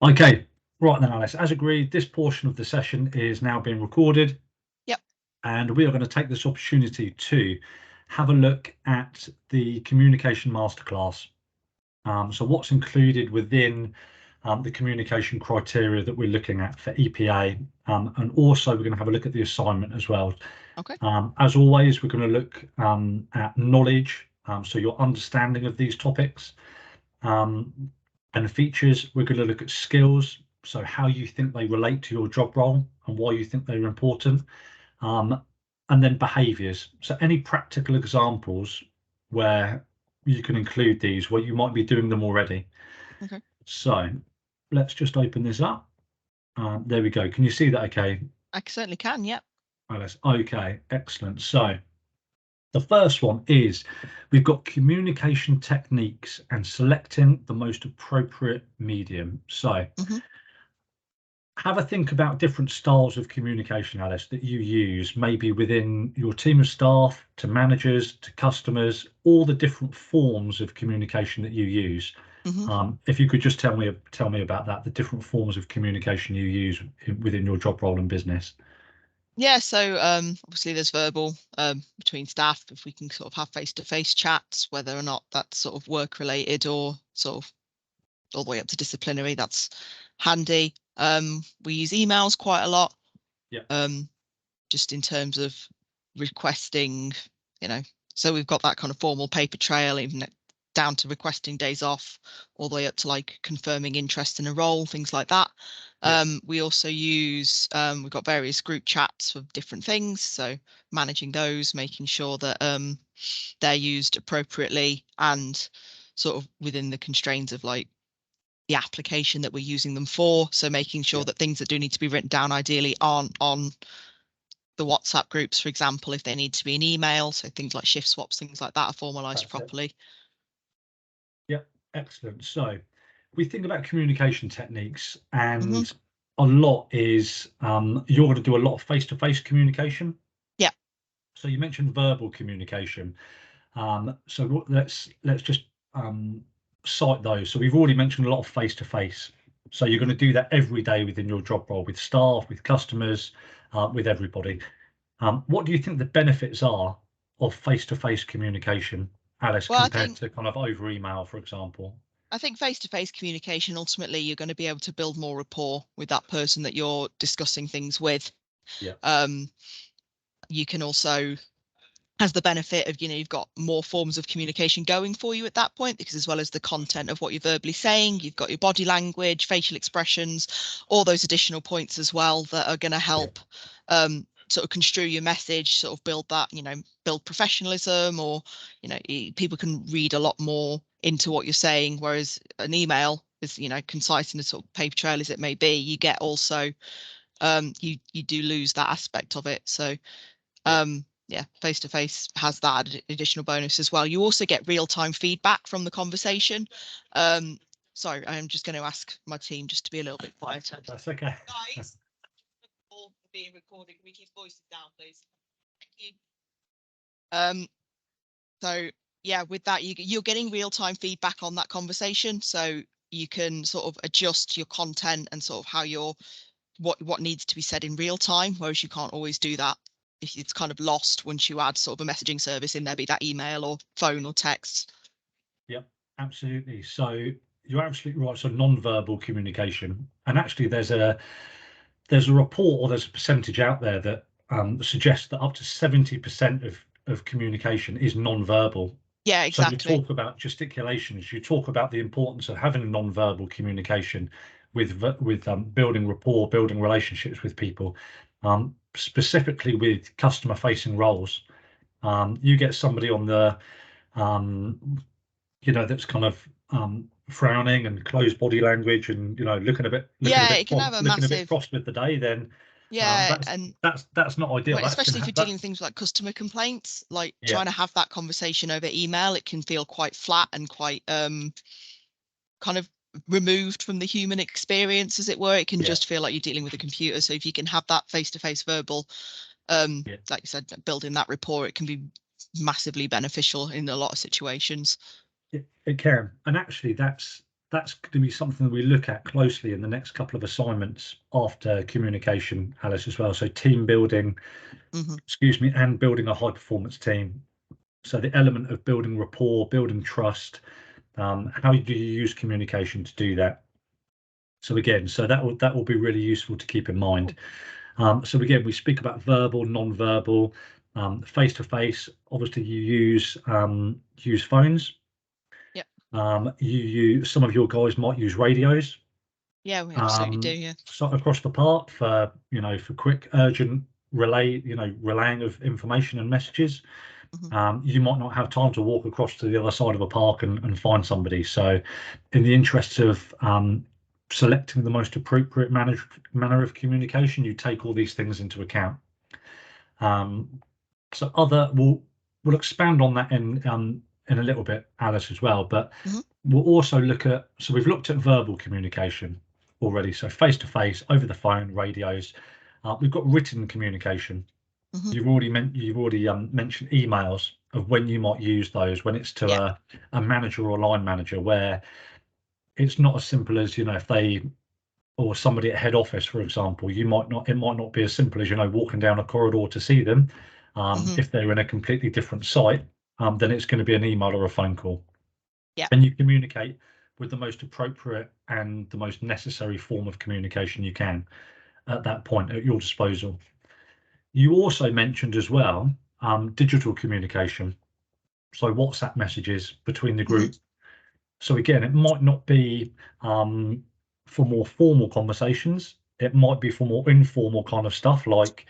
Okay, right then, Alice. As agreed, this portion of the session is now being recorded. Yep. And we are going to take this opportunity to have a look at the communication masterclass. So what's included within the communication criteria that we're looking at for EPA, and also we're going to have a look at the assignment as well. Okay. As always, we're going to look at knowledge, so your understanding of these topics, and features. We're going to look at skills, so how you think they relate to your job role and why you think they're important, and then behaviours. So any practical examples where you can include these, where you might be doing them already. Okay. So let's just open this up. There we go. Can you see that okay? I certainly can, yep. Alice? Okay, excellent. So the first one is we've got communication techniques and selecting the most appropriate medium. So have a think about different styles of communication, Alice, that you use, maybe within your team of staff, to managers, to customers, all the different forms of communication that you use. If you could just tell me about that, the different forms of communication you use within your job role and business. Yeah, so obviously there's verbal between staff, if we can sort of have face-to-face chats, whether or not that's sort of work related or sort of all the way up to disciplinary, that's handy. We use emails quite a lot. Yeah. Just in terms of requesting, so we've got that kind of formal paper trail, even down to requesting days off, all the way up to like confirming interest in a role, things like that. We also use, we've got various group chats for different things, so managing those, making sure that they're used appropriately and sort of within the constraints of like the application that we're using them for. So making sure that things that do need to be written down ideally aren't on the WhatsApp groups, for example, if they need to be an email. So things like shift swaps, things like that are formalized properly. Yep, excellent. So we think about communication techniques, and a lot is you're going to do a lot of face-to-face communication. Yeah. So you mentioned verbal communication. So let's just cite those. So we've already mentioned a lot of face-to-face. So you're going to do that every day within your job role, with staff, with customers, with everybody. What do you think the benefits are of face-to-face communication, Alice, compared to kind of over email, for example? I think face-to-face communication, ultimately, you're going to be able to build more rapport with that person that you're discussing things with. Yeah. You can also has the benefit of, you've got more forms of communication going for you at that point, because as well as the content of what you're verbally saying, you've got your body language, facial expressions, all those additional points as well that are going to help sort of construe your message, sort of build that, build professionalism, or, people can read a lot more into what you're saying, whereas an email is, concise and a sort of paper trail as it may be, you get also, you do lose that aspect of it. So, yeah, face-to-face has that additional bonus as well. You also get real-time feedback from the conversation. Sorry, I'm just going to ask my team just to be a little bit quieter. That's okay. Guys, all being recorded. Can we keep voices down, please? Thank you. So yeah, with that, you're getting real-time feedback on that conversation, so you can sort of adjust your content and sort of how what needs to be said in real time, whereas you can't always do that. It's kind of lost once you add sort of a messaging service in there, be that email or phone or text. Yep, absolutely. So you're absolutely right. So non-verbal communication, and actually there's a report, or there's a percentage out there that suggests that up to 70% of communication is non-verbal. Yeah, exactly. So you talk about gesticulations, you talk about the importance of having non-verbal communication with building rapport, building relationships with people, specifically with customer-facing roles. You get somebody on the that's kind of frowning and closed body language, and looking a bit cross with the day, then that's not ideal. Right, especially if you're dealing with things like customer complaints, like trying to have that conversation over email, it can feel quite flat and quite kind of removed from the human experience, as it were. It can just feel like you're dealing with a computer. So if you can have that face-to-face verbal, like you said, building that rapport, it can be massively beneficial in a lot of situations. It can, and actually that's going to be something that we look at closely in the next couple of assignments after communication, Alice, as well. So team building, excuse me, and building a high performance team. So the element of building rapport, building trust, how do you use communication to do that? So again, so that will be really useful to keep in mind. So again, we speak about verbal, non-verbal, face to face. Obviously, you use phones. Some of your guys might use radios. Yeah, we absolutely do. Yeah. So across the park for for quick, urgent relaying of information and messages. You might not have time to walk across to the other side of a park and find somebody. So, in the interests of selecting the most appropriate manner of communication, you take all these things into account. So we'll expand on that in a little bit, Alice, as well. But we'll also look at, so we've looked at verbal communication already. So face to face, over the phone, radios. We've got written communication. You've already mentioned emails, of when you might use those, when it's to a manager or line manager, where it's not as simple as, if they, or somebody at head office, for example, it might not be as simple as, walking down a corridor to see them. If they're in a completely different site, then it's going to be an email or a phone call. And you communicate with the most appropriate and the most necessary form of communication you can at that point, at your disposal. You also mentioned as well digital communication, so WhatsApp messages between the group. So again, it might not be for more formal conversations. It might be for more informal kind of stuff, like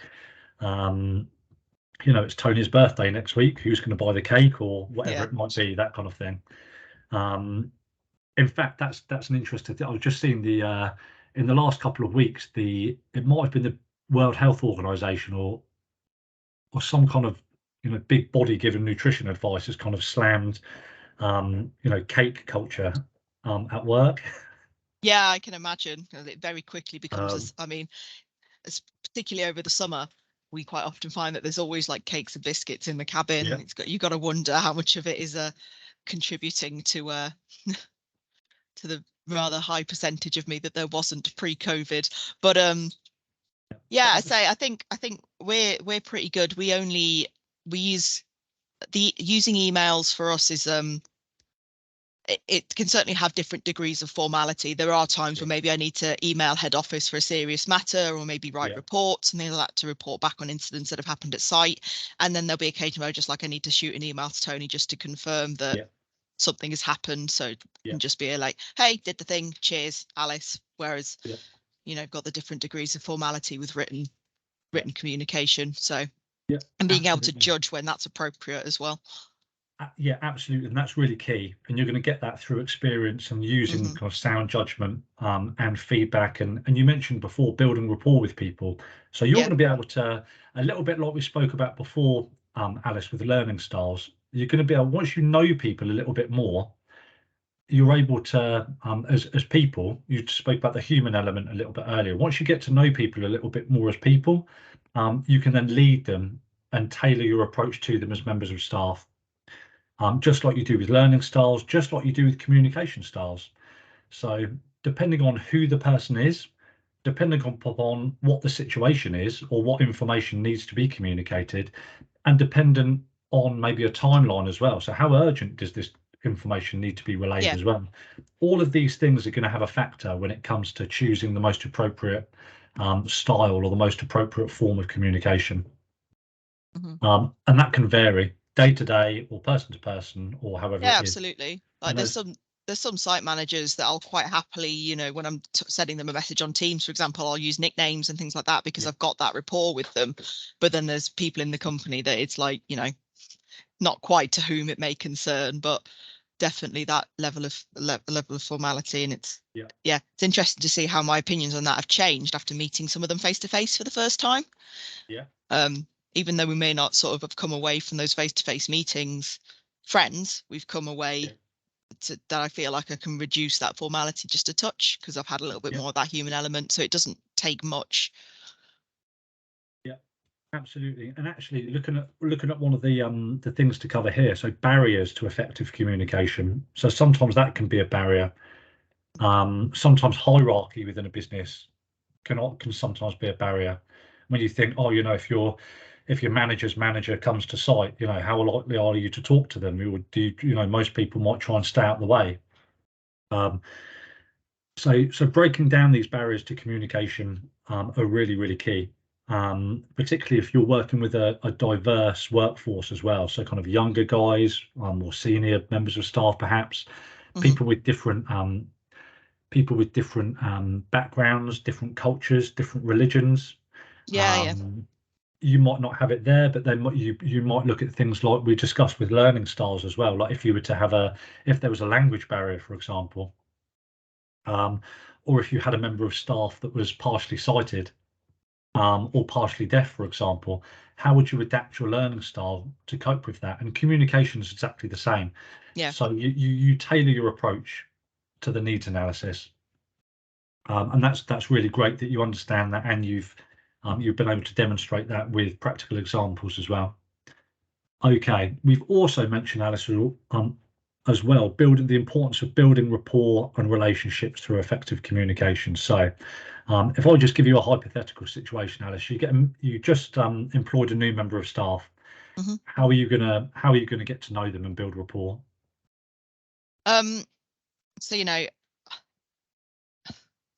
it's Tony's birthday next week, who's going to buy the cake, or whatever it might be, that kind of thing. In fact, that's an interesting thing. I was just seeing the in the last couple of weeks, it might have been the World Health Organization or some kind of big body giving nutrition advice has kind of slammed cake culture at work. Yeah, I can imagine. It very quickly becomes particularly over the summer, we quite often find that there's always like cakes and biscuits in the cabin. You've got to wonder how much of it is contributing to to the rather high percentage of me that there wasn't pre-COVID. But I think we're pretty good. We use using emails for us is it can certainly have different degrees of formality. There are times where maybe I need to email head office for a serious matter, or maybe write reports and things like that to report back on incidents that have happened at site. And then there'll be occasion where I need to shoot an email to Tony just to confirm that something has happened. So it can just be like, hey, did the thing, cheers, Alice. Whereas, got the different degrees of formality with written communication. So and being able to judge when that's appropriate as well. Yeah, absolutely, and that's really key. And you're going to get that through experience and using kind of sound judgment and feedback. And you mentioned before building rapport with people. So you're going to be able to, a little bit like we spoke about before, Alice, with learning styles. You're going to be able, once you know people a little bit more, you're able to, as people, you spoke about the human element a little bit earlier. Once you get to know people a little bit more as people, you can then lead them and tailor your approach to them as members of staff. Just like you do with learning styles, just like you do with communication styles. So depending on who the person is, depending upon what the situation is or what information needs to be communicated, and dependent on maybe a timeline as well. So how urgent does this information need to be relayed as well? All of these things are going to have a factor when it comes to choosing the most appropriate style or the most appropriate form of communication. And that can vary day to day or person to person or however it is. Absolutely. Like there's some site managers that I'll quite happily, when I'm sending them a message on Teams, for example, I'll use nicknames and things like that because I've got that rapport with them. But then there's people in the company that it's like, not quite to whom it may concern, but definitely that level of formality. And it's it's interesting to see how my opinions on that have changed after meeting some of them face to face for the first time. Even though we may not sort of have come away from those face-to-face meetings friends, we've come away that I feel like I can reduce that formality just a touch because I've had a little bit more of that human element. So it doesn't take much. Absolutely. And actually looking at one of the things to cover here, so barriers to effective communication. So sometimes that can be a barrier. Sometimes hierarchy within a business can sometimes be a barrier. When you think, oh, if your manager's manager comes to site, how likely are you to talk to them? Most people might try and stay out the way. So breaking down these barriers to communication are really, really key. Particularly if you're working with a diverse workforce as well. So kind of younger guys, more senior members of staff, perhaps people with different backgrounds, different cultures, different religions. Yeah. You might not have it there, but then you might look at things like we discussed with learning styles as well. Like if you were to have if there was a language barrier, for example, or if you had a member of staff that was partially sighted, or partially deaf, for example, how would you adapt your learning style to cope with that? And communication is exactly the same. Yeah. So you tailor your approach to the needs analysis, and that's really great that you understand that, and you've been able to demonstrate that with practical examples as well. Okay, we've also mentioned, Alice, as well, building the importance of building rapport and relationships through effective communication. So if I just give you a hypothetical situation, Alice, you just employed a new member of staff. How are you gonna get to know them and build rapport?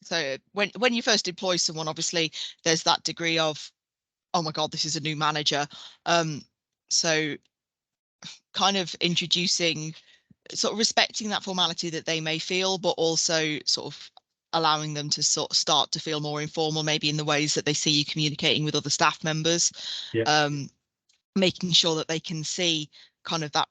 So when you first employ someone, obviously there's that degree of, oh my God, this is a new manager. So kind of introducing, sort of respecting that formality that they may feel, but also sort of allowing them to sort of start to feel more informal, maybe in the ways that they see you communicating with other staff members. Yeah. Making sure that they can see kind of that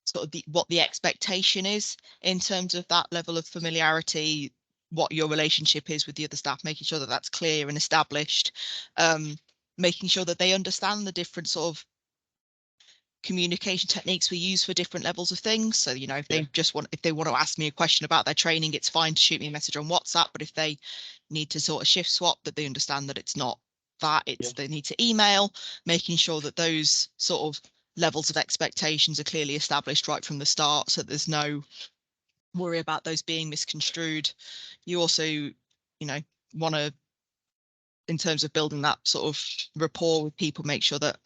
sort of what the expectation is in terms of that level of familiarity, what your relationship is with the other staff, making sure that that's clear and established, making sure that they understand the different sort of communication techniques we use for different levels of things. So if they want to ask me a question about their training, it's fine to shoot me a message on WhatsApp, but if they need to sort of shift swap, that they understand that it's not that, they need to email, making sure that those sort of levels of expectations are clearly established right from the start, so there's no worry about those being misconstrued. You also want to, in terms of building that sort of rapport with people, make sure that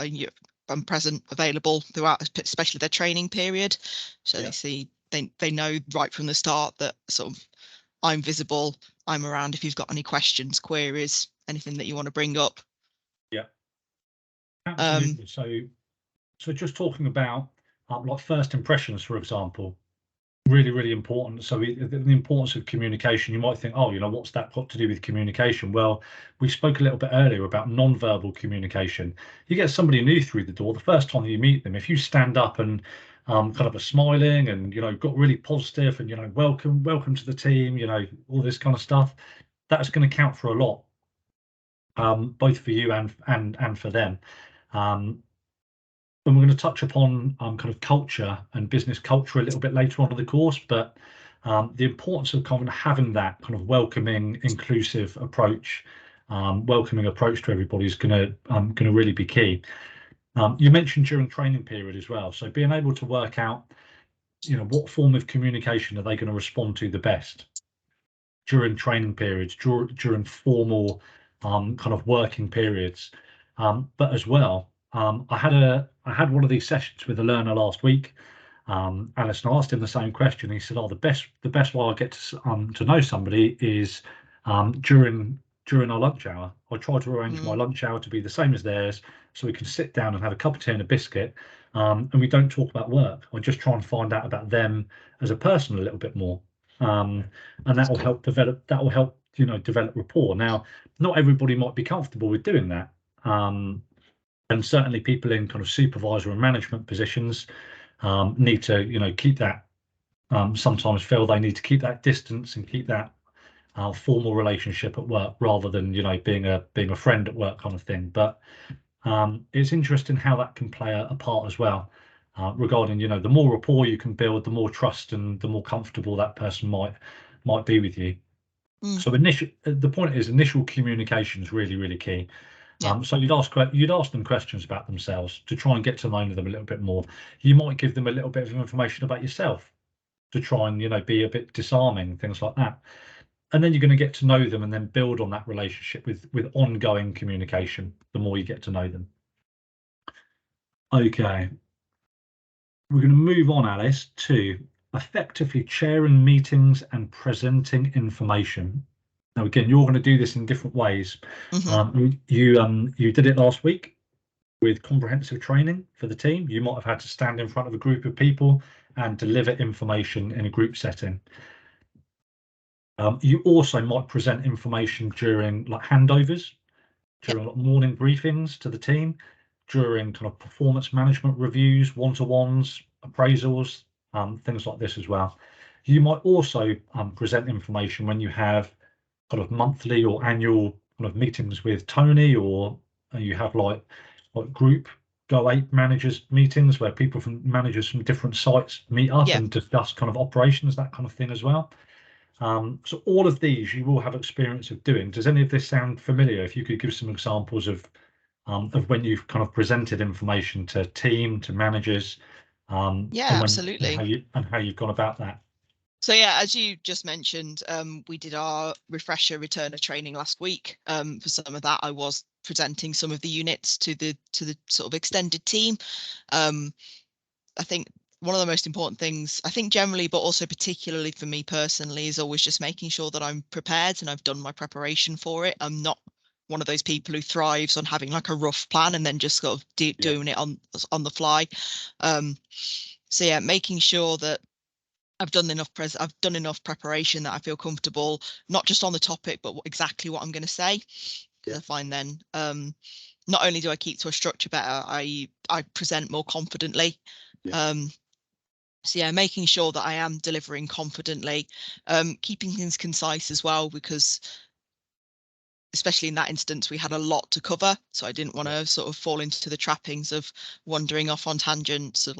I'm present, available throughout, especially their training period, so they see, they know right from the start that sort of I'm visible, I'm around if you've got any questions, queries, anything that you want to bring up. Yeah, absolutely. So just talking about like first impressions, for example, really, really important. So the importance of communication, you might think, oh, what's that got to do with communication? Well, we spoke a little bit earlier about non-verbal communication. You get somebody new through the door, the first time you meet them, if you stand up and kind of are smiling and got really positive and welcome to the team, all this kind of stuff, that's going to count for a lot, both for you and for them. And we're going to touch upon kind of culture and business culture a little bit later on in the course, but the importance of kind of having that kind of welcoming, inclusive approach, welcoming approach to everybody is going to really be key. You mentioned during training period as well, so being able to work out, what form of communication are they going to respond to the best during training periods, during formal kind of working periods, but as well. I had one of these sessions with a learner last week. Alice, and I asked him the same question. He said, "Oh, the best way I get to know somebody is during our lunch hour. I try to arrange my lunch hour to be the same as theirs, so we can sit down and have a cup of tea and a biscuit, and we don't talk about work. I just try and find out about them as a person a little bit more, and that will help develop. That will help develop rapport. Now, not everybody might be comfortable with doing that." And certainly people in kind of supervisor and management positions need to, keep that, sometimes feel they need to keep that distance and keep that formal relationship at work rather than, being a friend at work kind of thing. But it's interesting how that can play a part as well, regarding, the more rapport you can build, the more trust and the more comfortable that person might be with you. So the point is initial communication is really, really key. So you'd ask them questions about themselves to try and get to know them a little bit more. You might give them a little bit of information about yourself to try and be a bit disarming, things like that. And then you're going to get to know them and then build on that relationship with ongoing communication the more you get to know them. Okay, we're going to move on, Alice, to effectively chairing meetings and presenting information. Now, again, you're going to do this in different ways. You did it last week with comprehensive training for the team. You might have had to stand in front of a group of people and deliver information in a group setting. You also might present information during like handovers, during like morning briefings to the team, during kind of performance management reviews, one-to-ones, appraisals, things like this as well. You might also present information when you have kind of monthly or annual kind of meetings with Tony, or you have like group Go8 managers meetings where people from managers from different sites meet up and discuss kind of operations, that kind of thing as well. So all of these you will have experience of doing. Does any of this sound familiar? If you could give some examples of when you've kind of presented information to team, to managers, absolutely, and how you've gone about that. So yeah, as you just mentioned, we did our refresher returner training last week. For some of that, I was presenting some of the units to the sort of extended team. I think one of the most important things, I think generally, but also particularly for me personally, is always just making sure that I'm prepared and I've done my preparation for it. I'm not one of those people who thrives on having like a rough plan and then just sort of doing it on the fly. So yeah, making sure that I've done enough preparation that I feel comfortable, not just on the topic, but exactly what I'm going to say. Because I find then not only do I keep to a structure better, I present more confidently. So yeah, making sure that I am delivering confidently, keeping things concise as well, because especially in that instance, we had a lot to cover. So I didn't want to sort of fall into the trappings of wandering off on tangents of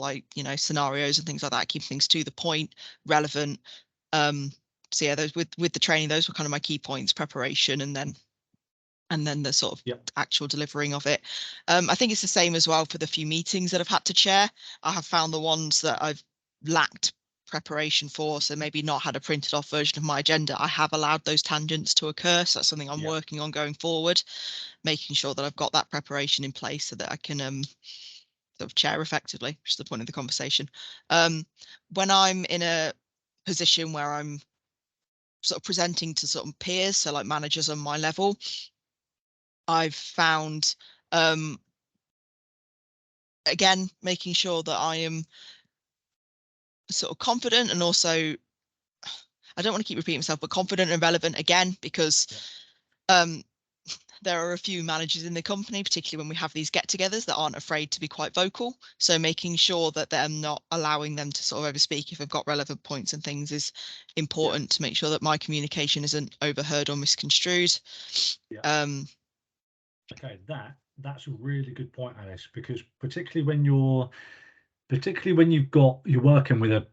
scenarios and things like that, keep things to the point, relevant. So yeah, those with the training, those were kind of my key points: preparation, and then the sort of actual delivering of it. I think it's the same as well for the few meetings that I've had to chair. I have found the ones that I've lacked preparation for, so maybe not had a printed off version of my agenda, I have allowed those tangents to occur. So that's something I'm working on going forward, making sure that I've got that preparation in place so that I can sort of chair effectively, which is the point of the conversation. When I'm in a position where I'm sort of presenting to sort of peers, so like managers on my level, I've found again, making sure that I am sort of confident, and also, I don't want to keep repeating myself, but confident and relevant again, because there are a few managers in the company, particularly when we have these get-togethers, that aren't afraid to be quite vocal. So making sure that I'm not allowing them to sort of overspeak if I've got relevant points and things is important to make sure that my communication isn't overheard or misconstrued. Okay, that's a really good point, Alice, because particularly when you're working with a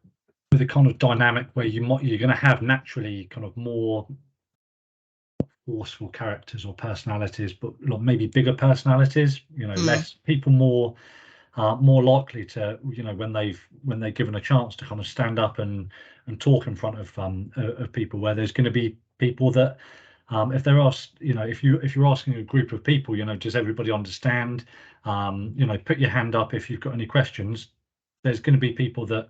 kind of dynamic where you're going to have naturally kind of more forceful characters or personalities, but maybe bigger personalities, less people, more likely to, when they're given a chance to kind of stand up and talk in front of people, where there's going to be people that if they're asked, if you're asking a group of people, does everybody understand, put your hand up if you've got any questions. There's going to be people that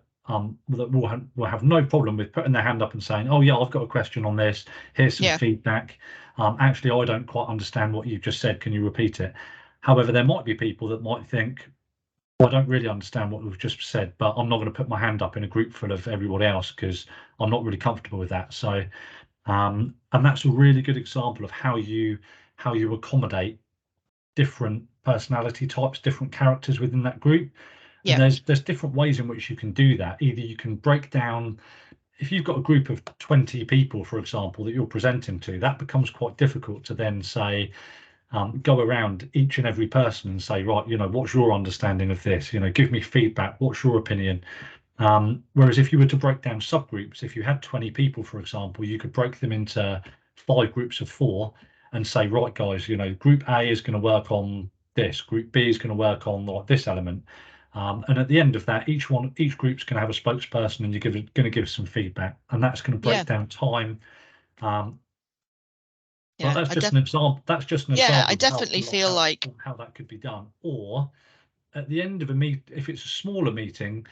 will have no problem with putting their hand up and saying, oh yeah, I've got a question on this, here's some feedback. Actually, I don't quite understand what you've just said, can you repeat it? However, there might be people that might think, I don't really understand what we've just said, but I'm not going to put my hand up in a group full of everybody else because I'm not really comfortable with that. So and that's a really good example of how you accommodate different personality types, different characters within that group. And there's different ways in which you can do that. Either you can break down, if you've got a group of 20 people, for example, that you're presenting to, that becomes quite difficult to then say, go around each and every person and say, right, what's your understanding of this? Give me feedback. What's your opinion? Whereas if you were to break down subgroups, if you had 20 people, for example, you could break them into 5 groups of 4, and say, right, guys, you know, group A is going to work on this, group B is going to work on like this element. And at the end of that, each group's going to have a spokesperson, and you're going to give some feedback, and that's going to break down time. But that's just an example. That's just an example. I definitely feel like how that could be done. Or at the end of a meet, if it's a smaller meeting,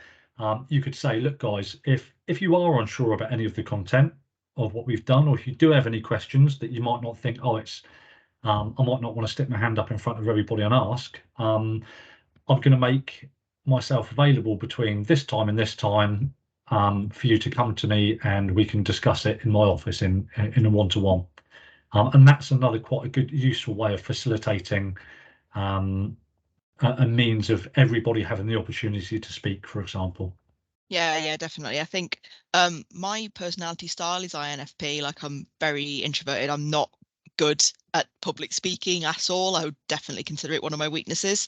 you could say, look, guys, if you are unsure about any of the content of what we've done, or if you do have any questions that you might not think, oh, it's I might not want to stick my hand up in front of everybody and ask. I'm going to make myself available between this time and this time for you to come to me, and we can discuss it in my office in a one-to-one. And that's another quite a good, useful way of facilitating a means of everybody having the opportunity to speak, for example. Yeah, definitely. I think my personality style is INFP. Like, I'm very introverted. I'm not good at public speaking at all. I would definitely consider it one of my weaknesses.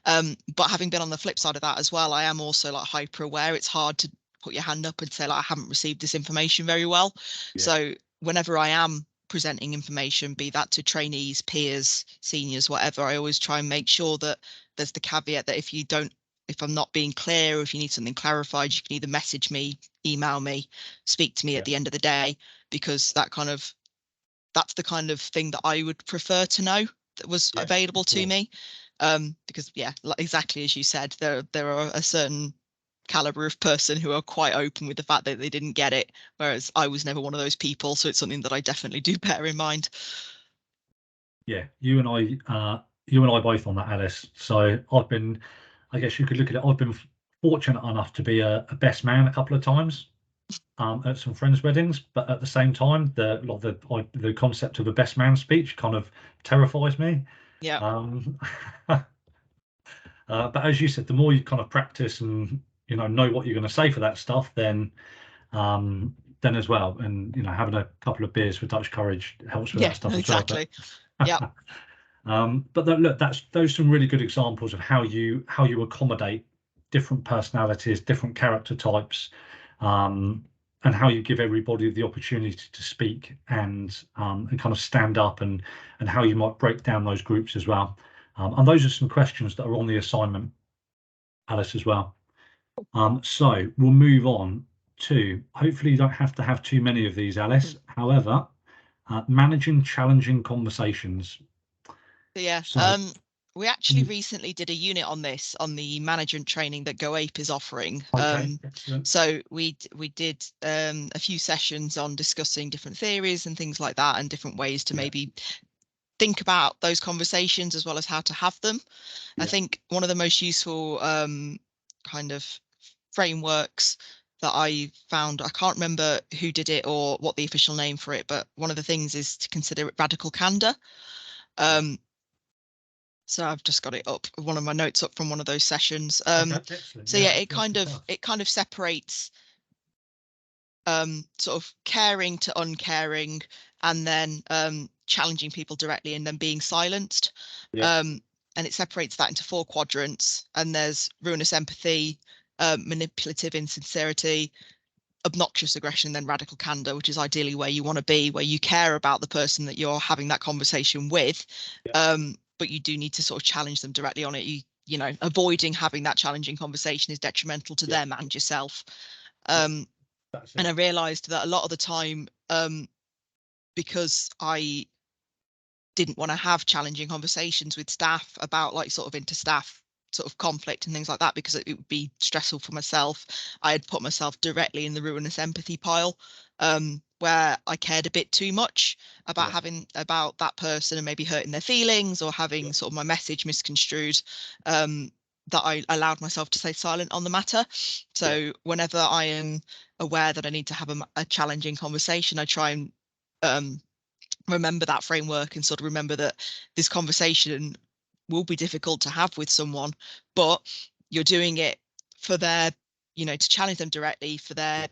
But having been on the flip side of that as well, I am also like hyper aware. It's hard to put your hand up and say, like, I haven't received this information very well. Yeah. So whenever I am presenting information, be that to trainees, peers, seniors, whatever, I always try and make sure that there's the caveat that if I'm not being clear, or if you need something clarified, you can either message me, email me, speak to me at the end of the day, because that's the kind of thing that I would prefer to know that was available to me. Because exactly as you said, there are a certain caliber of person who are quite open with the fact that they didn't get it, whereas I was never one of those people. So it's something that I definitely do bear in mind. Yeah, you and I both on that, Alice. So I guess you could look at it, I've been fortunate enough to be a best man a couple of times at some friends' weddings, but at the same time, the concept of a best man speech kind of terrifies me. Yeah. But as you said, the more you kind of practice and know what you're going to say for that stuff, then as well, and having a couple of beers with Dutch Courage helps with that stuff exactly. as well. Yeah. But look, those are some really good examples of how you accommodate different personalities, different character types, and how you give everybody the opportunity to speak and kind of stand up, and how you might break down those groups as well. And those are some questions that are on the assignment, Alice, as well. So we'll move on to, hopefully you don't have to have too many of these, Alice. However, managing challenging conversations. Yeah. So, we actually recently did a unit on this, on the management training that GoApe is offering. Okay, so we did a few sessions on discussing different theories and things like that, and different ways to maybe think about those conversations as well as how to have them. I think one of the most useful kind of frameworks that I found, I can't remember who did it or what the official name for it, but one of the things is to consider it radical candor. So I've just got it up, one of my notes up from one of those sessions. So it kind of separates sort of caring to uncaring, and then challenging people directly and then being silenced. And it separates that into 4 quadrants, and there's ruinous empathy, manipulative insincerity, obnoxious aggression, then radical candor, which is ideally where you want to be, where you care about the person that you're having that conversation with, but you do need to sort of challenge them directly on it. Avoiding having that challenging conversation is detrimental to them and yourself. And I realized that a lot of the time, because I didn't want to have challenging conversations with staff about like sort of inter-staff sort of conflict and things like that, because it would be stressful for myself, I had put myself directly in the ruinous empathy pile, where I cared a bit too much about having about that person and maybe hurting their feelings, or having sort of my message misconstrued, that I allowed myself to stay silent on the matter. So whenever I am aware that I need to have a challenging conversation, I try and remember that framework, and sort of remember that this conversation will be difficult to have with someone, but you're doing it for their, to challenge them directly for their,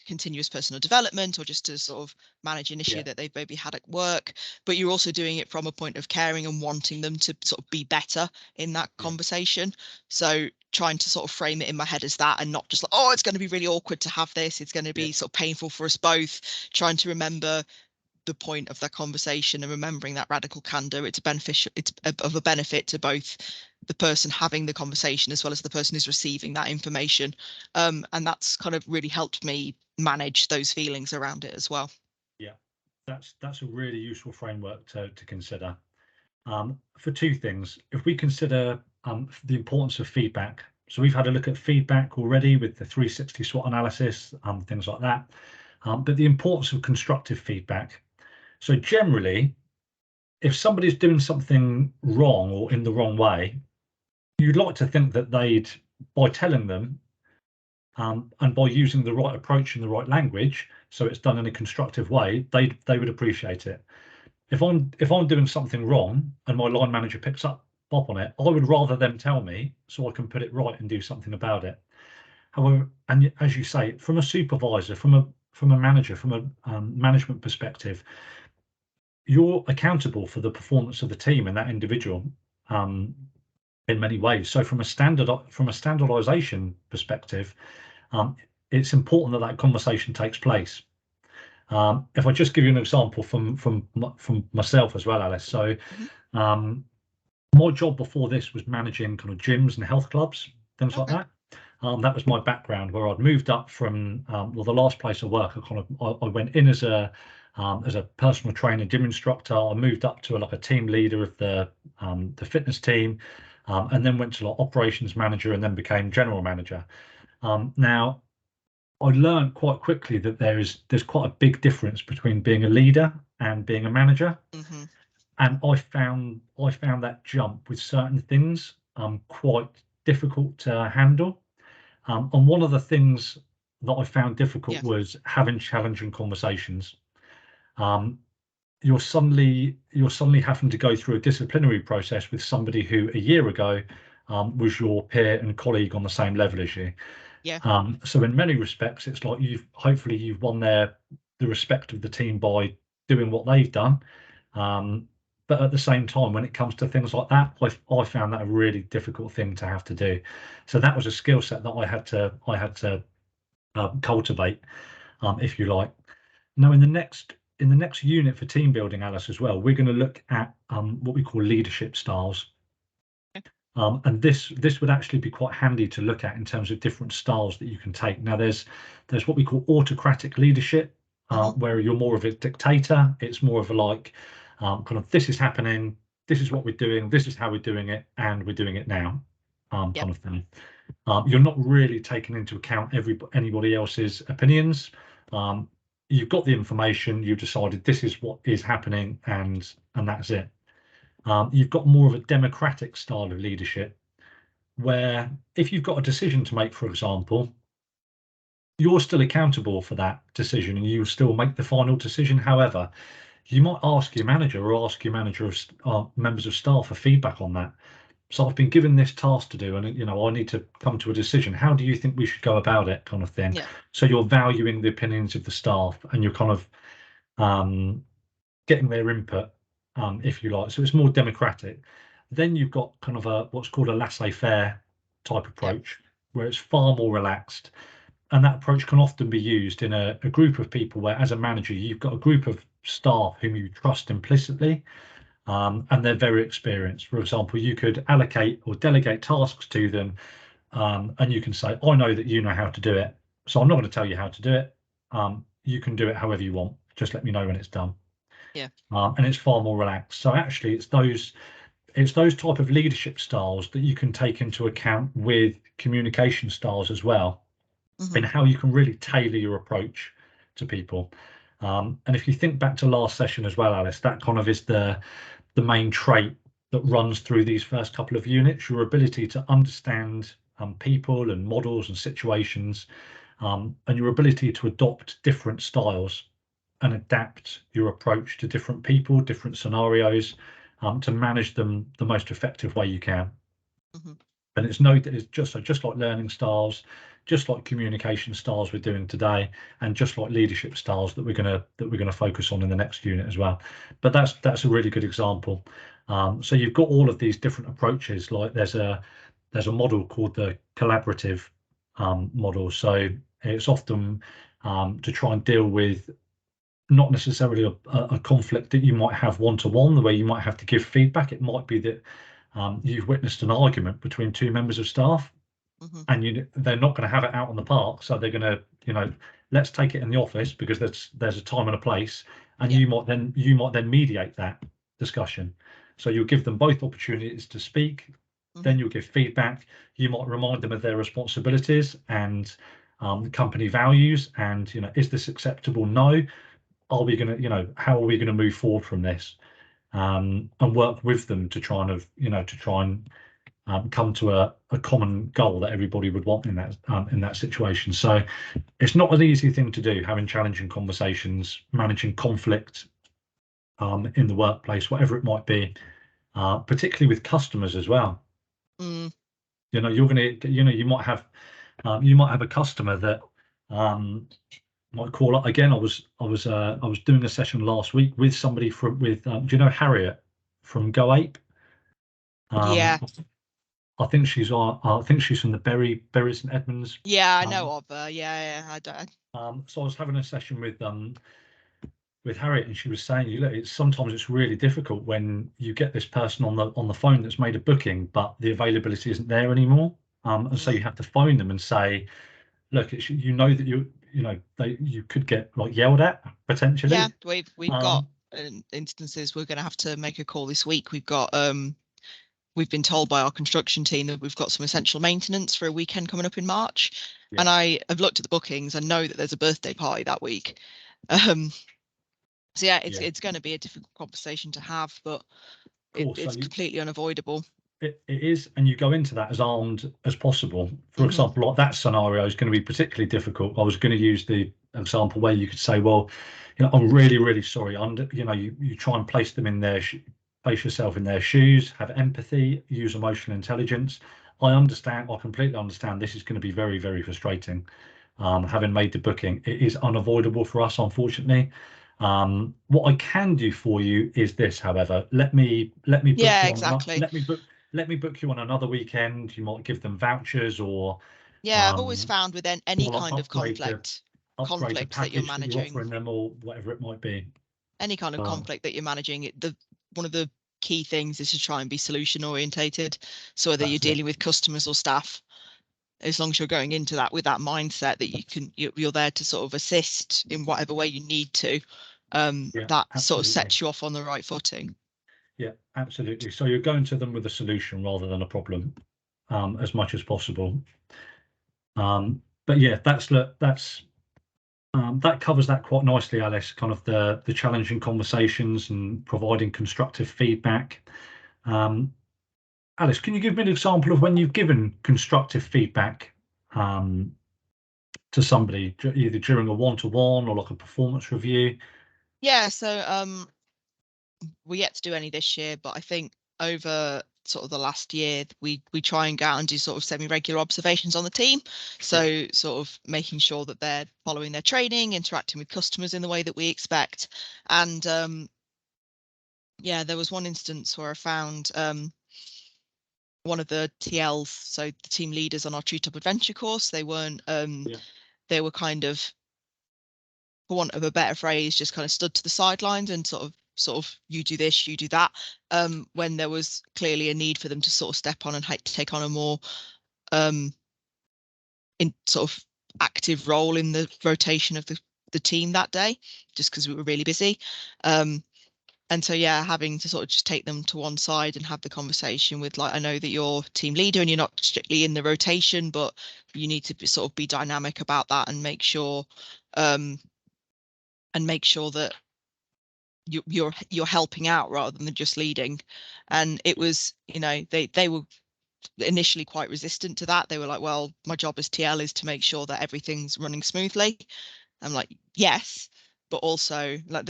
continuous personal development, or just to sort of manage an issue that they've maybe had at work. But you're also doing it from a point of caring and wanting them to sort of be better in that conversation. So trying to sort of frame it in my head as that, and not just like, oh, it's going to be really awkward to have this, it's going to be sort of painful for us both. Trying to remember the point of that conversation and remembering that radical candor. It's beneficial. It's of a benefit to both the person having the conversation as well as the person who's receiving that information. And that's kind of really helped me manage those feelings around it as well. Yeah, that's a really useful framework to consider. For two things, if we consider the importance of feedback. So we've had a look at feedback already with the 360 SWOT analysis, things like that. But the importance of constructive feedback. So generally, if somebody's doing something wrong or in the wrong way, you'd like to think that they'd, by telling them and by using the right approach and the right language, so it's done in a constructive way, they would appreciate it. If I'm doing something wrong and my line manager picks up on it, I would rather them tell me so I can put it right and do something about it. However, and as you say, from a supervisor, from a manager, from a management perspective, you're accountable for the performance of the team and that individual in many ways. So from a standardization perspective, it's important that conversation takes place. If I just give you an example from myself as well, Alice. So my job before this was managing kind of gyms and health clubs, things like that. That was my background, where I'd moved up from well, the last place I work, I went in as a personal trainer, gym instructor. I moved up to like a team leader of the fitness team, and then went to like operations manager, and then became general manager. Now, I learned quite quickly that there's quite a big difference between being a leader and being a manager. And I found that jump with certain things quite difficult to handle. And one of the things that I found difficult was having challenging conversations. You're suddenly having to go through a disciplinary process with somebody who a year ago was your peer and colleague on the same level as you. So in many respects, it's like hopefully you've won the respect of the team by doing what they've done. But at the same time, when it comes to things like that, I found that a really difficult thing to have to do. So that was a skill set that I had to cultivate, if you like. Now, in the next unit for team building, Alice, as well, we're going to look at what we call leadership styles. And this would actually be quite handy to look at in terms of different styles that you can take. Now, there's what we call autocratic leadership, where you're more of a dictator. It's more of a like kind of, this is happening, this is what we're doing, this is how we're doing it, and we're doing it now, kind of thing. You're not really taking into account anybody else's opinions. You've got the information, you've decided this is what is happening, and that's it. You've got more of a democratic style of leadership, where if you've got a decision to make, for example, you're still accountable for that decision and you still make the final decision. However, you might ask your manager of members of staff for feedback on that. So I've been given this task to do, and I need to come to a decision. How do you think we should go about it, kind of thing? So you're valuing the opinions of the staff, and you're kind of getting their input, if you like. So it's more democratic. Then you've got kind of what's called a laissez-faire type approach, where it's far more relaxed. And that approach can often be used in a group of people where, as a manager, you've got a group of staff whom you trust implicitly, and they're very experienced. For example, you could allocate or delegate tasks to them, and you can say, I know that you know how to do it, so I'm not going to tell you how to do it. You can do it however you want. Just let me know when it's done. And it's far more relaxed. So actually, it's those type of leadership styles that you can take into account with communication styles as well, in how you can really tailor your approach to people. And if you think back to last session as well, Alice, that kind of is the main trait that runs through these first couple of units, your ability to understand people and models and situations, and your ability to adopt different styles and adapt your approach to different people, different scenarios, to manage them the most effective way you can. And it's just like learning styles, just like communication styles we're doing today, and just like leadership styles that we're gonna focus on in the next unit as well. But that's a really good example. So you've got all of these different approaches. Like there's a model called the collaborative model. So it's often to try and deal with not necessarily a conflict that you might have one-to-one, the way you might have to give feedback. It might be that you've witnessed an argument between two members of staff, and they're not going to have it out on the park, so they're going to, let's take it in the office because there's a time and a place, and you might then mediate that discussion. So you'll give them both opportunities to speak. Then you'll give feedback. You might remind them of their responsibilities and company values, and is this acceptable? No. Are we going to, how are we going to move forward from this, and work with them to try and come to a common goal that everybody would want in that situation. So it's not an easy thing to do, having challenging conversations, managing conflict in the workplace, whatever it might be, particularly with customers as well. You're going to, you might have a customer that might call up again. I was doing a session last week with somebody do you know Harriet from Go Ape? Yeah. I think she's from the Bury St Edmunds. Yeah, I know of her. Yeah, I don't. So I was having a session with Harriet, and she was saying, look, sometimes it's really difficult when you get this person on the phone that's made a booking, but the availability isn't there anymore. And so you have to phone them and say, look, that you could get like yelled at potentially. Yeah, we've got instances. We're going to have to make a call this week. We've got we've been told by our construction team that we've got some essential maintenance for a weekend coming up in March, and I have looked at the bookings and know that there's a birthday party that week. So yeah, it's going to be a difficult conversation to have, but it's completely unavoidable. It is, and you go into that as armed as possible. For example, like that scenario is going to be particularly difficult. I was going to use the example where you could say, well, I'm really, really sorry. You try and place yourself in their shoes, have empathy, use emotional intelligence. I completely understand this is going to be very, very frustrating. Having made the booking, it is unavoidable for us, unfortunately. What I can do for you is this, however, let me book let me book you on another weekend. You might give them vouchers, or I've always found with any kind of conflict that you're managing, that you're offering them, or whatever it might be, any kind of conflict that you're managing, one of the key things is to try and be solution orientated. So whether you're dealing with customers or staff, as long as you're going into that with that mindset that you're there to sort of assist in whatever way you need to, that sort of sets you off on the right footing. Yeah, absolutely. So you're going to them with a solution rather than a problem, as much as possible. But yeah, that covers that quite nicely, Alice. Kind of the challenging conversations and providing constructive feedback. Alice, can you give me an example of when you've given constructive feedback to somebody, either during a one-to-one or like a performance review? Yeah, so we're yet to do any this year, but I think over sort of the last year, we try and go out and do sort of semi-regular observations on the team. So sort of making sure that they're following their training, interacting with customers in the way that we expect. And there was one instance where I found one of the TLs, so the team leaders on our Treetop Adventure course, they weren't they were kind of, for want of a better phrase, just kind of stood to the sidelines and sort of you do this, you do that, when there was clearly a need for them to sort of step on and take on a more in sort of active role in the rotation of the team that day, just because we were really busy. And so, having to sort of just take them to one side and have the conversation with, like, I know that you're team leader and you're not strictly in the rotation, but you need to be dynamic about that and make sure that you're helping out rather than just leading. And it was, they were initially quite resistant to that. They were like, well, my job as TL is to make sure that everything's running smoothly. I'm like, yes, but also like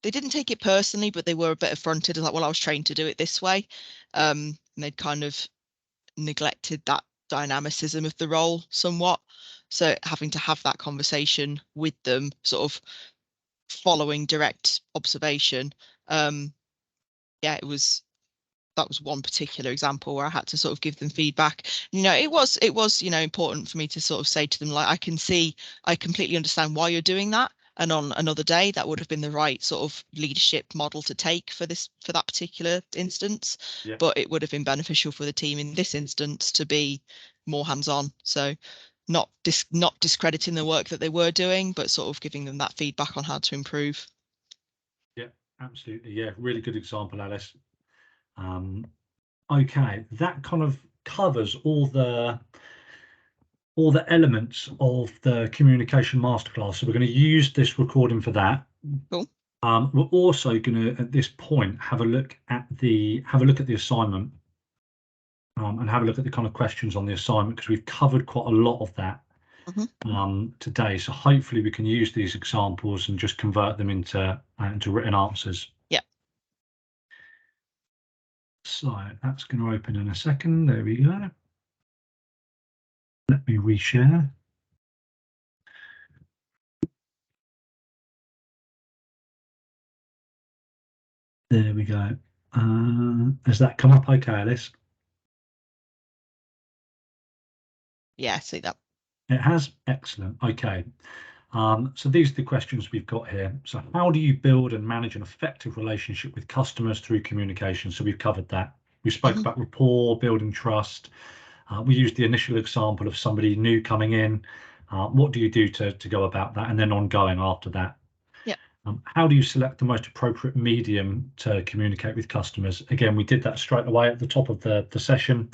they didn't take it personally, but they were a bit affronted, like, well, I was trained to do it this way. And they'd kind of neglected that dynamicism of the role somewhat. So having to have that conversation with them, sort of following direct observation, that was one particular example where I had to sort of give them feedback. It was important for me to sort of say to them, like, I completely understand why you're doing that. and on another day that would have been the right sort of leadership model to take for that particular instance. Yeah. But it would have been beneficial for the team in this instance to be more hands-on. So not discrediting the work that they were doing, but sort of giving them that feedback on how to improve. Yeah, absolutely. Yeah, really good example, Alice. Okay, that kind of covers all the elements of the communication masterclass. So we're going to use this recording for that. Cool. We're also going to, at this point, have a look at the assignment, and have a look at the kind of questions on the assignment, because we've covered quite a lot of that today. So hopefully we can use these examples and just convert them into written answers. Yeah. So that's going to open in a second. There we go. Let me reshare. There we go. Has that come up okay, Alice? Yeah, see that. It has. Excellent. Okay. So these are the questions we've got here. So how do you build and manage an effective relationship with customers through communication? So we've covered that. We spoke about rapport, building trust. We used the initial example of somebody new coming in. What do you do to go about that? And then ongoing after that. Yeah. How do you select the most appropriate medium to communicate with customers? Again, we did that straight away at the top of the session.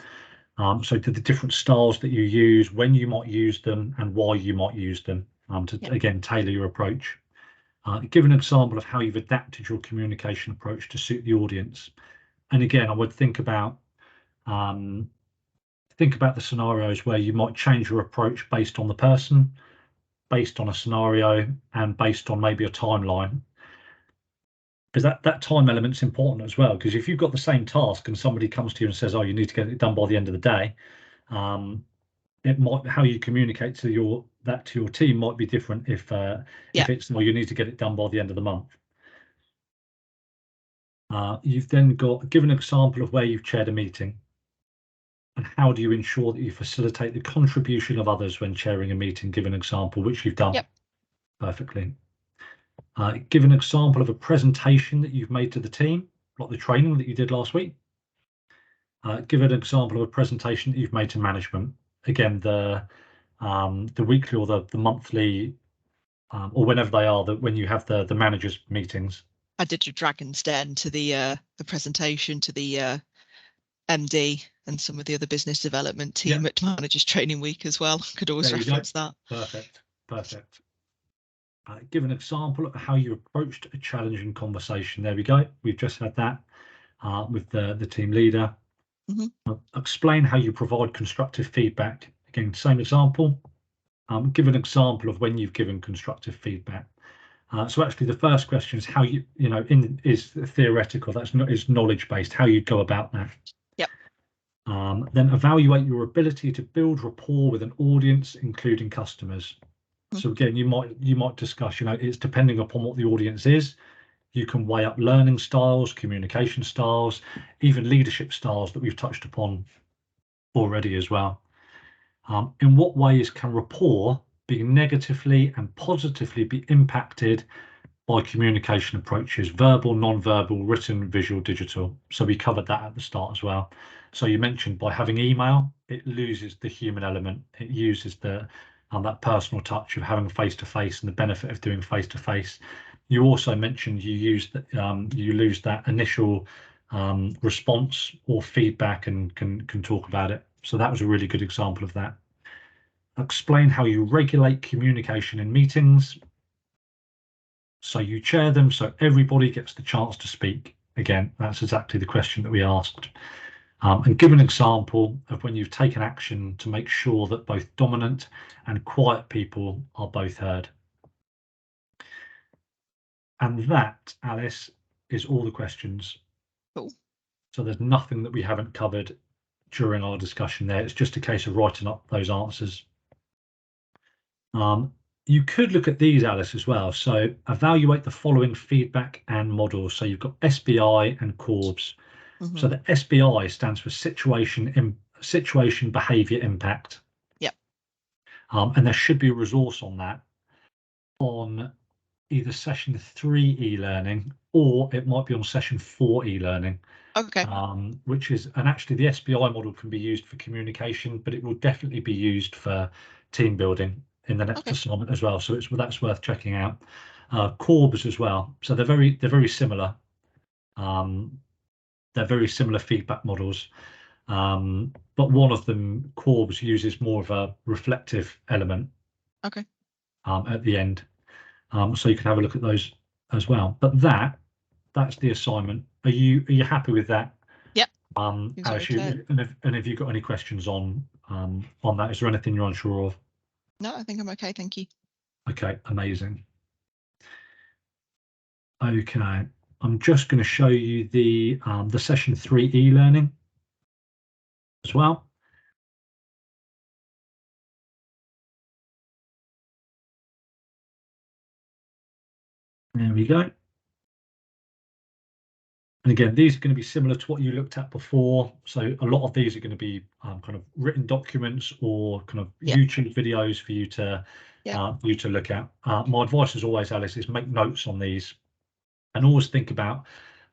So to the different styles that you use, when you might use them, and why you might use them, again, tailor your approach. Give an example of how you've adapted your communication approach to suit the audience. And again, I would think about the scenarios where you might change your approach based on the person, based on a scenario, and based on maybe a timeline. Because that time element's important as well. Because if you've got the same task and somebody comes to you and says, "Oh, you need to get it done by the end of the day," it might, how you communicate to your team might be different if it's, "Well, you need to get it done by the end of the month." You've then got, give an example of where you've chaired a meeting, and how do you ensure that you facilitate the contribution of others when chairing a meeting? Give an example, which you've done perfectly. Give an example of a presentation that you've made to the team, like the training that you did last week. Give an example of a presentation that you've made to management. Again, the weekly or the monthly, or whenever they are, that when you have the managers meetings. I did a Dragon's Den to the presentation to the MD and some of the other business development team at Managers Training Week as well. Could always reference that. Perfect. Give an example of how you approached a challenging conversation. There we go. We've just had that with the team leader. Explain how you provide constructive feedback. Again, same example. Give an example of when you've given constructive feedback. So actually, the first question is how is theoretical. Is knowledge based. How you'd go about that. Yep. Then evaluate your ability to build rapport with an audience, including customers. So again, you might discuss. It's depending upon what the audience is. You can weigh up learning styles, communication styles, even leadership styles that we've touched upon already as well. In what ways can rapport be negatively and positively be impacted by communication approaches, verbal, non-verbal, written, visual, digital? So we covered that at the start as well. So you mentioned by having email, it loses the human element. It uses that personal touch of having face-to-face and the benefit of doing face-to-face. You also mentioned you lose that initial response or feedback and can talk about it. So that was a really good example of that. Explain how you regulate communication in meetings. So you chair them so everybody gets the chance to speak. Again, that's exactly the question that we asked. And give an example of when you've taken action to make sure that both dominant and quiet people are both heard. And that, Alice, is all the questions. Cool. So there's nothing that we haven't covered during our discussion there. It's just a case of writing up those answers. You could look at these, Alice, as well. So evaluate the following feedback and models. So you've got SBI and CORBS. So the SBI stands for situation, behavior, impact. Yep. And there should be a resource on that on either session 3 e-learning, or it might be on session 4 e-learning. Okay. Which is, and actually the SBI model can be used for communication, but it will definitely be used for team building in the next assignment as well. So that's worth checking out. Corbs as well. So they're very similar. They're very similar feedback models. But one of them, Corbs, uses more of a reflective element. Okay. At the end. So you can have a look at those as well. But that's the assignment. Are you happy with that? Yep. Alice, and have you got any questions on that? Is there anything you're unsure of? No, I think I'm okay. Thank you. Okay, amazing. Okay, I'm just going to show you the session 3 e-learning as well. There we go. And again, these are going to be similar to what you looked at before. So a lot of these are going to be kind of written documents or kind of YouTube videos for you to look at. My advice as always, Alice, is make notes on these and always think about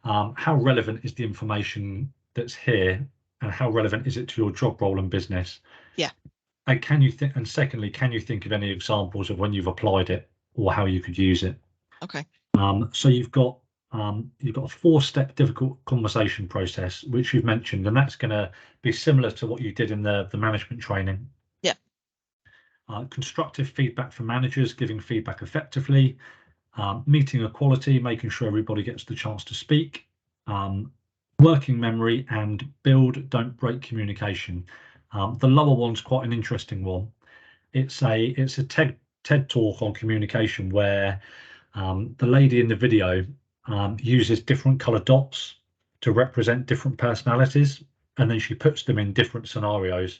how relevant is the information that's here and how relevant is it to your job role and business. Yeah. And can you think, and secondly, can you think of any examples of when you've applied it or how you could use it? Okay. So you've got a 4-step difficult conversation process, which you've mentioned, and that's going to be similar to what you did in the management training. Yeah. Constructive feedback from managers, giving feedback effectively, meeting equality, making sure everybody gets the chance to speak, working memory, and build, don't break communication. The lower one's quite an interesting one. It's a TED talk on communication where the lady in the video uses different color dots to represent different personalities, and then she puts them in different scenarios.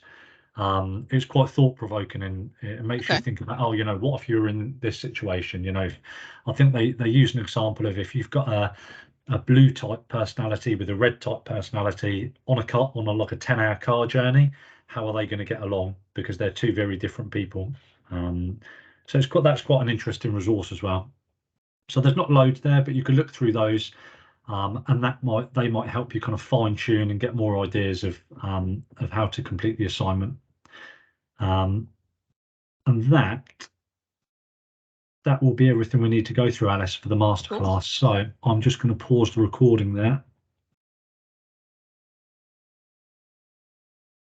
It's quite thought-provoking, and it makes you think about, oh, what if you're in this situation? I think they use an example of if you've got a blue type personality with a red type personality on like a 10-hour car journey, how are they going to get along? Because they're two very different people. So that's quite an interesting resource as well. So there's not loads there, but you can look through those, and they might help you kind of fine tune and get more ideas of how to complete the assignment. And that will be everything we need to go through, Alice, for the masterclass. So I'm just going to pause the recording there.